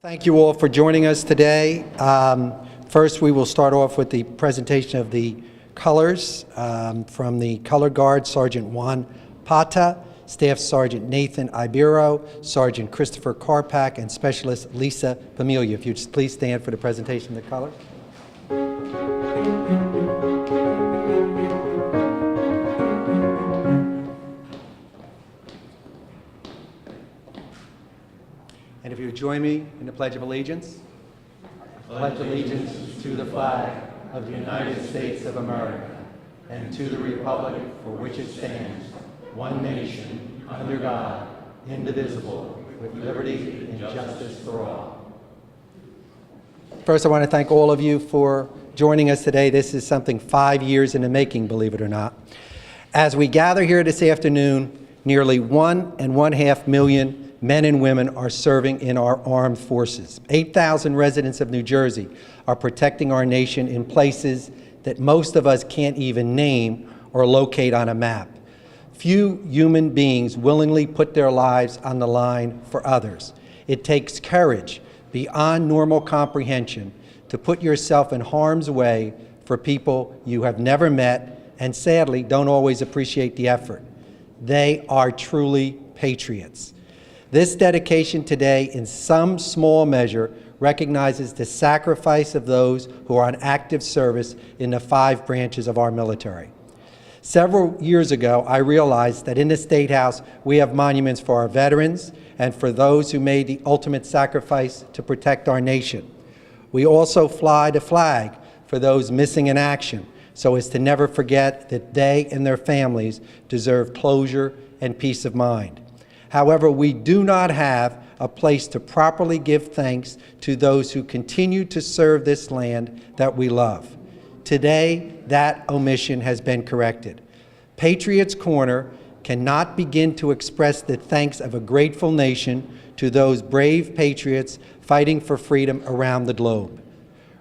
Thank you all for joining us today. First, we will start off with the presentation of the colors from the Color Guard, Sergeant Juan Pata, Staff Sergeant Nathan Ibero, Sergeant Christopher Karpak, and Specialist Lisa Pamelia. If you'd just please stand for the presentation of the colors. And if you would join me in the Pledge of Allegiance. I pledge allegiance to the flag of the United States of America and to the republic for which it stands, one nation, under God, indivisible, with liberty and justice for all. First, I want to thank all of you for joining us today. This is something 5 years in the making, believe it or not. As we gather here this afternoon, nearly 1.5 million men and women are serving in our armed forces. 8,000 residents of New Jersey are protecting our nation in places that most of us can't even name or locate on a map. Few human beings willingly put their lives on the line for others. It takes courage beyond normal comprehension to put yourself in harm's way for people you have never met and sadly don't always appreciate the effort. They are truly patriots. This dedication today, in some small measure, recognizes the sacrifice of those who are on active service in the 5 branches of our military. Several years ago, I realized that in the State House, we have monuments for our veterans and for those who made the ultimate sacrifice to protect our nation. We also fly the flag for those missing in action, so as to never forget that they and their families deserve closure and peace of mind. However, we do not have a place to properly give thanks to those who continue to serve this land that we love. Today, that omission has been corrected. Patriots Corner cannot begin to express the thanks of a grateful nation to those brave patriots fighting for freedom around the globe.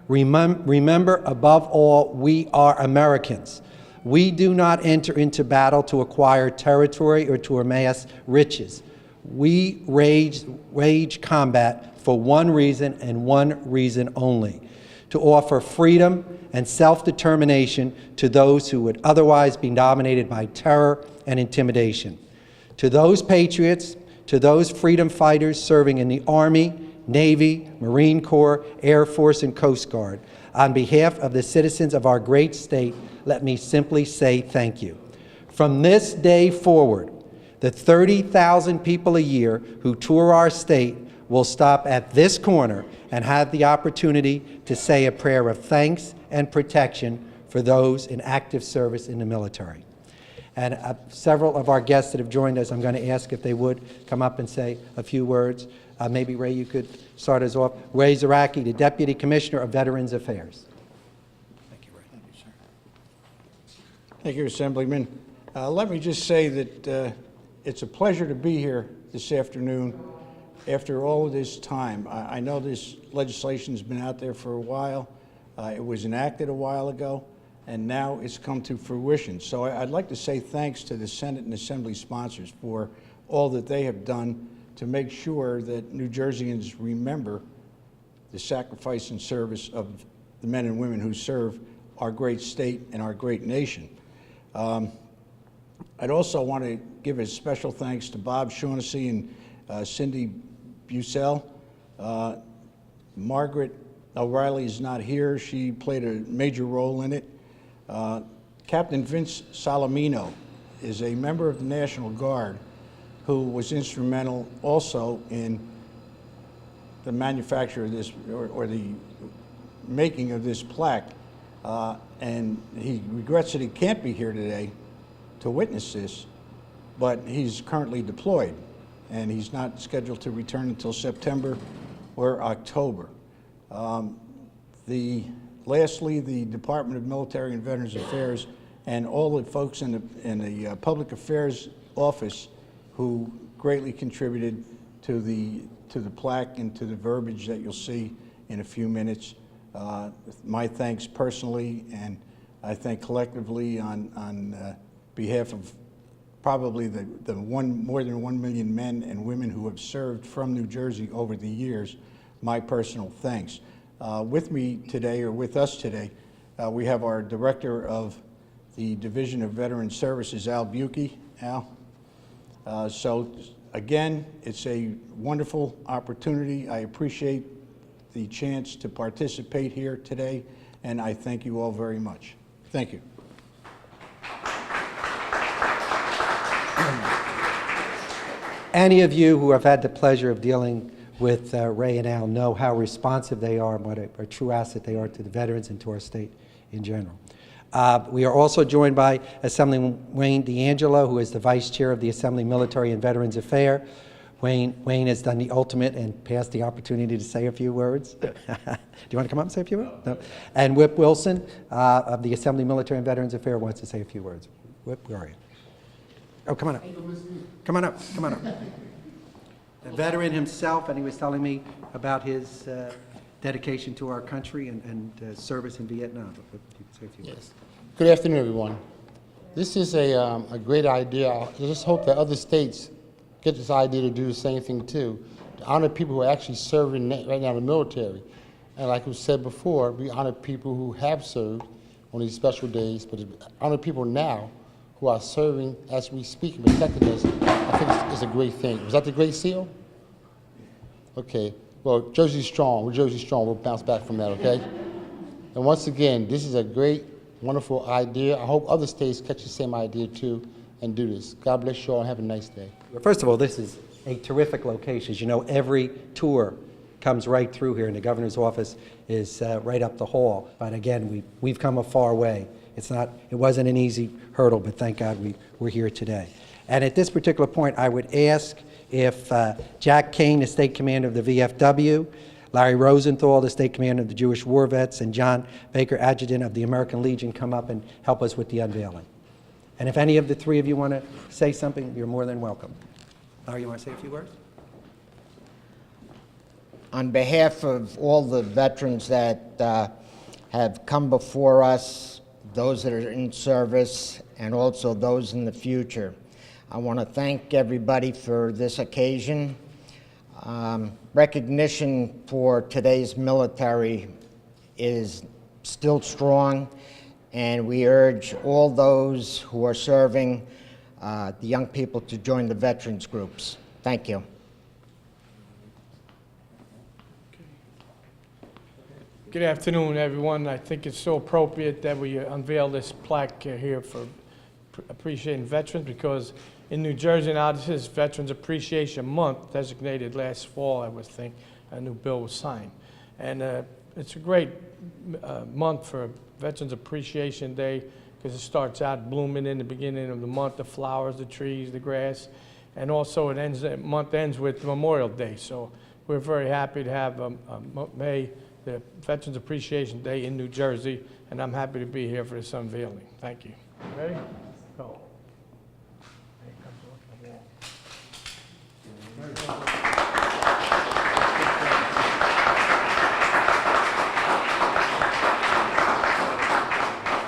Remember, above all, we are Americans. We do not enter into battle to acquire territory or to amass riches. We wage combat for one reason and one reason only: to offer freedom and self-determination to those who would otherwise be dominated by terror and intimidation. To those patriots, to those freedom fighters serving in the Army, Navy, Marine Corps, Air Force, and Coast Guard, on behalf of the citizens of our great state, let me simply say thank you. From this day forward, the 30,000 people a year who tour our state will stop at this corner and have the opportunity to say a prayer of thanks and protection for those in active service in the military. And several of our guests that have joined us, I'm going to ask if they would come up and say a few words. Maybe Ray, you could start us off. Ray Zaraki, the Deputy Commissioner of Veterans Affairs. Thank you, Ray. Thank you, sir. Thank you, Assemblyman. Let me just say that it's a pleasure to be here this afternoon after all of this time. I know this legislation's been out there for a while. It was enacted a while ago, and now it's come to fruition. So I'd like to say thanks to the Senate and Assembly sponsors for all that they have done to make sure that New Jerseyans remember the sacrifice and service of the men and women who serve our great state and our great nation. I'd also want to give a special thanks to Bob Shaughnessy and Cindy Bucell. Margaret O'Reilly is not here. She played a major role in it. Captain Vince Salamino is a member of the National Guard who was instrumental also in the manufacture of this, or the making of this plaque. And he regrets that he can't be here today to witness this, but he's currently deployed, and he's not scheduled to return until September or October. Lastly, the Department of Military and Veterans Affairs and all the folks in the Public Affairs Office who greatly contributed to the plaque and to the verbiage that you'll see in a few minutes. My thanks personally, and I thank collectively on behalf of probably more than 1 million men and women who have served from New Jersey over the years my personal thanks. With me today, or with us today, we have our Director of the Division of Veteran Services, Al Buki. Al. So again, it's a wonderful opportunity. I appreciate the chance to participate here today, and I thank you all very much. Thank you. Any of you who have had the pleasure of dealing with Ray and Al know how responsive they are and what a true asset they are to the veterans and to our state in general. We are also joined by Assemblyman Wayne D'Angelo, who is the Vice Chair of the Assembly Military and Veterans Affairs. Wayne has done the ultimate and passed the opportunity to say a few words. Do you want to come up and say a few words? No. And Whip Wilson of the Assembly Military and Veterans Affairs wants to say a few words. Whip, where are you? Oh, come on up. Come on up. Come on up. A veteran himself, and he was telling me about his dedication to our country and service in Vietnam. But you can say a few words. Good afternoon, everyone. This is a great idea. I just hope that other states get this idea to do the same thing too, to honor people who are actually serving right now in the military. And like was said before, we honor people who have served on these special days, but to honor people now who are serving as we speak and protecting us, I think it's a great thing. Was that the Great Seal? Okay. Well, Jersey strong. We're Jersey strong. We'll bounce back from that, okay? And once again, this is a great, wonderful idea. I hope other states catch the same idea too and do this. God bless you all and have a nice day. First of all, this is a terrific location. As you know, every tour comes right through here, and the governor's office is right up the hall. But again, we've come a far way. It wasn't an easy hurdle, but thank God we're here today. And at this particular point, I would ask if Jack Kane, the State Commander of the VFW, Larry Rosenthal, the State Commander of the Jewish War Vets, and John Baker, Adjutant of the American Legion, come up and help us with the unveiling. And if any of the three of you want to say something, you're more than welcome. Larry, you want to say a few words? On behalf of all the veterans that have come before us, those that are in service, and also those in the future, I want to thank everybody for this occasion. Recognition for today's military is still strong, and we urge all those who are serving the young people to join the veterans groups. Thank you. Good afternoon, everyone. I think it's so appropriate that we unveil this plaque here for appreciating veterans, because in New Jersey now this is Veterans Appreciation Month, designated last fall, I would think. A new bill was signed. And it's a great month for Veterans Appreciation Day, because it starts out blooming in the beginning of the month, the flowers, the trees, the grass, and also the month ends with Memorial Day. So we're very happy to have the Veterans Appreciation Day in New Jersey, and I'm happy to be here for this unveiling. Thank you. Ready? Go.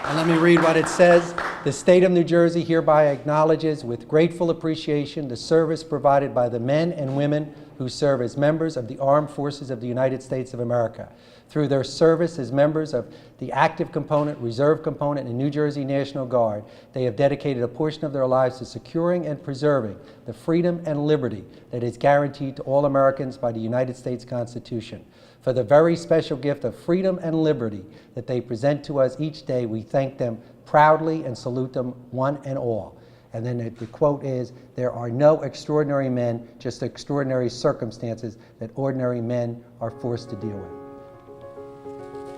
And let me read what it says. The state of New Jersey hereby acknowledges with grateful appreciation the service provided by the men and women who serve as members of the Armed Forces of the United States of America. Through their service as members of the active component, reserve component, and New Jersey National Guard, they have dedicated a portion of their lives to securing and preserving the freedom and liberty that is guaranteed to all Americans by the United States Constitution. For the very special gift of freedom and liberty that they present to us each day, we thank them proudly and salute them one and all. And then the quote is, there are no extraordinary men, just extraordinary circumstances that ordinary men are forced to deal with.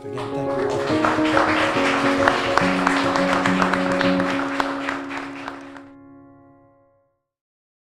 Again, thank you.